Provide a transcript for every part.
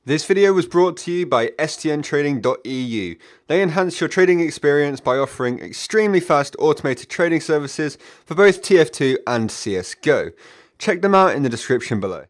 This video was brought to you by stntrading.eu. They enhance your trading experience by offering extremely fast automated trading services for both TF2 and CSGO. Check them out in the description below.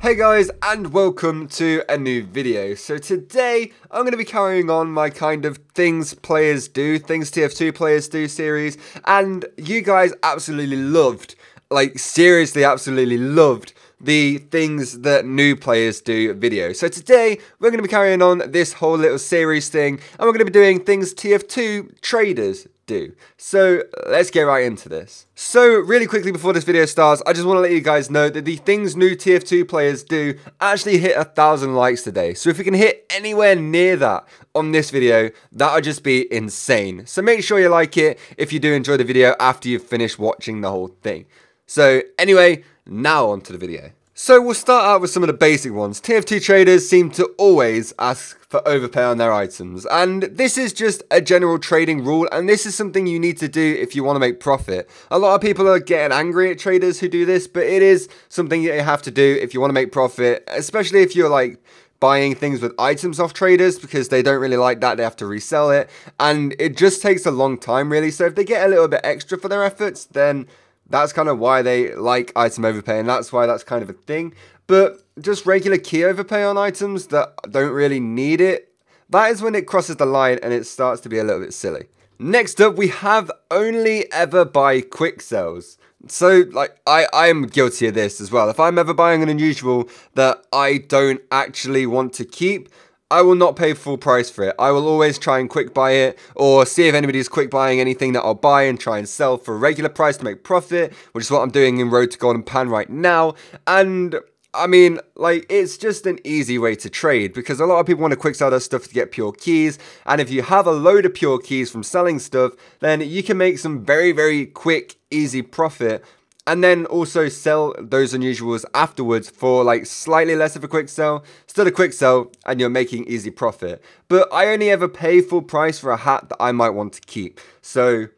Hey guys, and welcome to a new video. So today I'm going to be carrying on my kind of things players do, things TF2 players do series, and you guys absolutely loved, like seriously absolutely loved the things that new players do video. So today we're going to be carrying on this whole little series thing, and we're going to be doing things TF2 traders do. So let's get right into this. So really quickly before this video starts, I just want to let you guys know that the things new TF2 players do actually hit 1,000 likes today. So if we can hit anywhere near that on this video, that would just be insane. So make sure you like it if you do enjoy the video after you've finished watching the whole thing. So anyway, now on to the video. So we'll start out with some of the basic ones. TF2 traders seem to always ask for overpay on their items, and this is just a general trading rule, and this is something you need to do if you want to make profit. A lot of people are getting angry at traders who do this, but it is something that you have to do if you want to make profit, especially if you're like buying things with items off traders, because they don't really like that. They have to resell it, and it just takes a long time really. So if they get a little bit extra for their efforts, then that's kind of why they like item overpay, and that's why that's kind of a thing. But just regular key overpay on items that don't really need it, that is when it crosses the line and it starts to be a little bit silly. Next up, we have only ever buy quick sells. So like I am guilty of this as well. If I'm ever buying an unusual that I don't actually want to keep, I will not pay full price for it. I will always try and quick buy it, or see if anybody's quick buying anything that I'll buy and try and sell for a regular price to make profit, which is what I'm doing in Road to Golden Pan right now. And I mean, like, it's just an easy way to trade, because a lot of people want to quick sell their stuff to get pure keys, and if you have a load of pure keys from selling stuff, then you can make some very, very quick, easy profit, and then also sell those unusuals afterwards for like slightly less of a quick sell, still a quick sell, and you're making easy profit. But I only ever pay full price for a hat that I might want to keep. So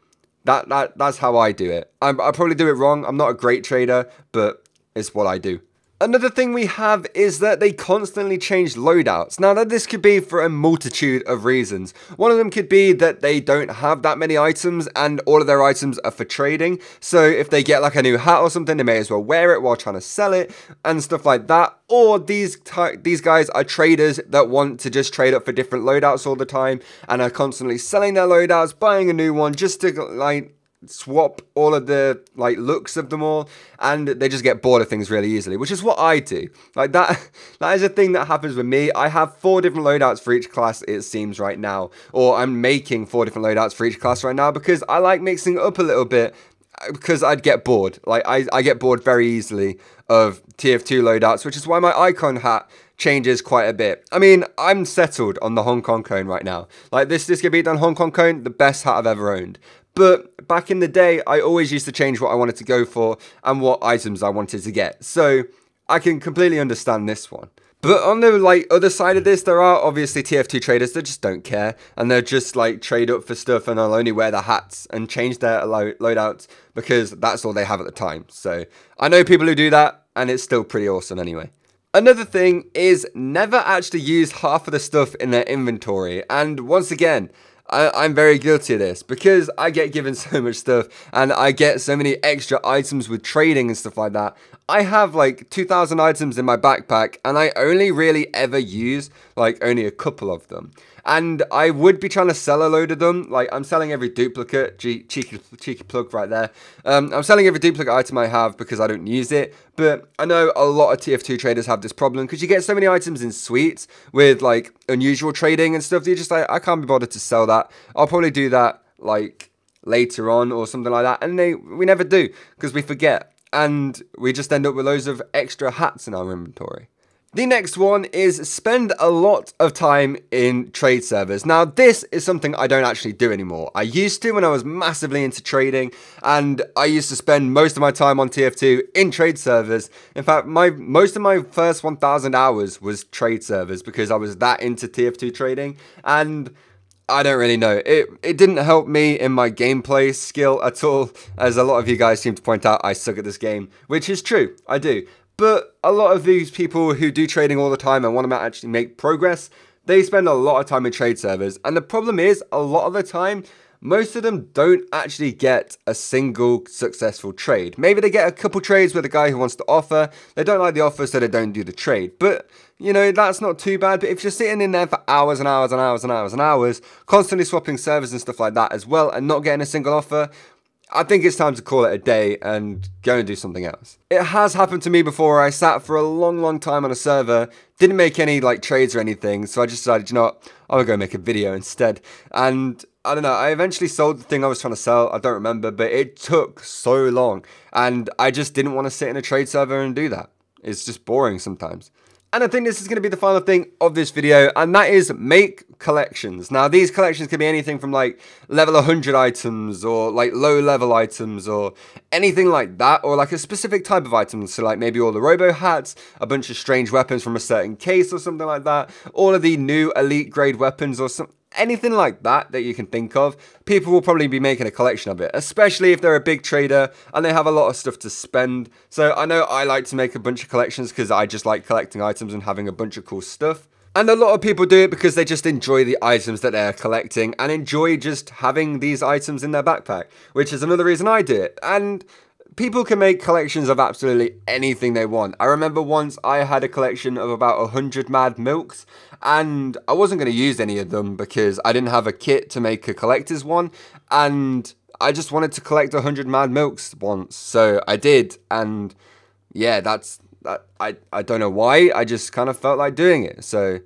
that's how I do it. I probably do it wrong. I'm not a great trader, but it's what I do. Another thing we have is that they constantly change loadouts. Now, this could be for a multitude of reasons. One of them could be that they don't have that many items and all of their items are for trading. So if they get like a new hat or something, they may as well wear it while trying to sell it and stuff like that. Or these guys are traders that want to just trade up for different loadouts all the time and are constantly selling their loadouts, buying a new one just to like swap all of the like looks of them all, and they just get bored of things really easily, which is what I do. Like that is a thing that happens with me. I have 4 different loadouts for each class, it seems, right now, or I'm making 4 different loadouts for each class right now, because I like mixing it up a little bit, because I'd get bored. Like I get bored very easily of TF2 loadouts, which is why my icon hat changes quite a bit. I mean, I'm settled on the Hong Kong cone right now. Like this could be done Hong Kong cone, the best hat I've ever owned. But back in the day, I always used to change what I wanted to go for and what items I wanted to get. So I can completely understand this one. But on the like other side of this, there are obviously TF2 traders that just don't care, and they're just like trade up for stuff and they'll only wear the hats and change their loadouts because that's all they have at the time. So I know people who do that, and it's still pretty awesome anyway. Another thing is never actually use half of the stuff in their inventory. And once again, I'm very guilty of this, because I get given so much stuff and I get so many extra items with trading and stuff like that. I have like 2,000 items in my backpack and I only really ever use like only a couple of them. And I would be trying to sell a load of them. Like I'm selling every duplicate, cheeky plug right there. I'm selling every duplicate item I have because I don't use it. But I know a lot of TF2 traders have this problem, because you get so many items in suites with like unusual trading and stuff that you're just like, I can't be bothered to sell that. I'll probably do that like later on or something like that. And we never do, because we forget. And we just end up with loads of extra hats in our inventory. The next one is spend a lot of time in trade servers. Now, this is something I don't actually do anymore. I used to when I was massively into trading, and I used to spend most of my time on TF2 in trade servers. In fact, most of my first 1,000 hours was trade servers, because I was that into TF2 trading. And I don't really know. It didn't help me in my gameplay skill at all, as a lot of you guys seem to point out I suck at this game, which is true, I do. But a lot of these people who do trading all the time and want to actually make progress, they spend a lot of time in trade servers. And the problem is, a lot of the time, most of them don't actually get a single successful trade. Maybe they get a couple trades with a guy who wants to offer. They don't like the offer, so they don't do the trade. But, you know, that's not too bad. But if you're sitting in there for hours and hours and hours and hours and hours, constantly swapping servers and stuff like that as well, and not getting a single offer, I think it's time to call it a day and go and do something else. It has happened to me before where I sat for a long time on a server, didn't make any like trades or anything, so I just decided, you know what, I'm gonna go make a video instead. And I don't know, I eventually sold the thing I was trying to sell, I don't remember, but it took so long, and I just didn't want to sit in a trade server and do that. It's just boring sometimes. And I think this is going to be the final thing of this video, and that is make collections. Now, these collections can be anything from like level 100 items, or like low level items, or anything like that, or like a specific type of item. So like maybe all the robo hats, a bunch of strange weapons from a certain case or something like that, all of the new elite grade weapons or something. Anything like that you can think of, people will probably be making a collection of it, especially if they're a big trader and they have a lot of stuff to spend. So I know I like to make a bunch of collections because I just like collecting items and having a bunch of cool stuff. And a lot of people do it because they just enjoy the items that they're collecting and enjoy just having these items in their backpack, which is another reason I do it. And people can make collections of absolutely anything they want. I remember once I had a collection of about 100 mad milks, and I wasn't going to use any of them because I didn't have a kit to make a collector's one, and I just wanted to collect 100 mad milks once, so I did. And yeah, I don't know why, I just kind of felt like doing it, so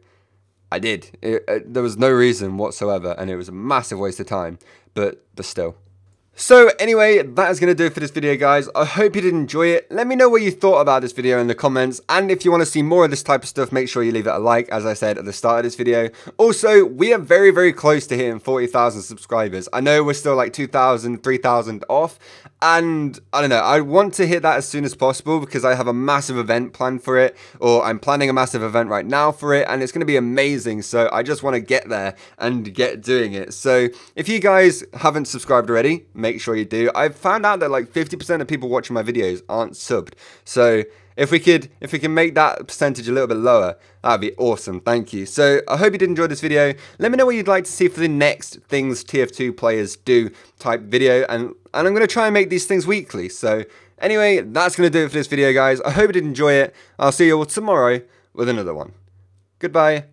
I did. There was no reason whatsoever, and it was a massive waste of time, but still. So anyway, that is going to do it for this video, guys. I hope you did enjoy it. Let me know what you thought about this video in the comments. And if you want to see more of this type of stuff, make sure you leave it a like, as I said at the start of this video. Also, we are very close to hitting 40,000 subscribers. I know we're still like 2,000, 3,000 off. And I don't know, I want to hit that as soon as possible because I have a massive event planned for it, or I'm planning a massive event right now for it, and it's going to be amazing. So I just want to get there and get doing it. So if you guys haven't subscribed already, make sure you do. I've found out that like 50% of people watching my videos aren't subbed. So if we can make that percentage a little bit lower, that'd be awesome. Thank you. So I hope you did enjoy this video. Let me know what you'd like to see for the next things TF2 players do type video, and I'm going to try and make these things weekly. So anyway, that's going to do it for this video, guys. I hope you did enjoy it. I'll see you all tomorrow with another one. Goodbye.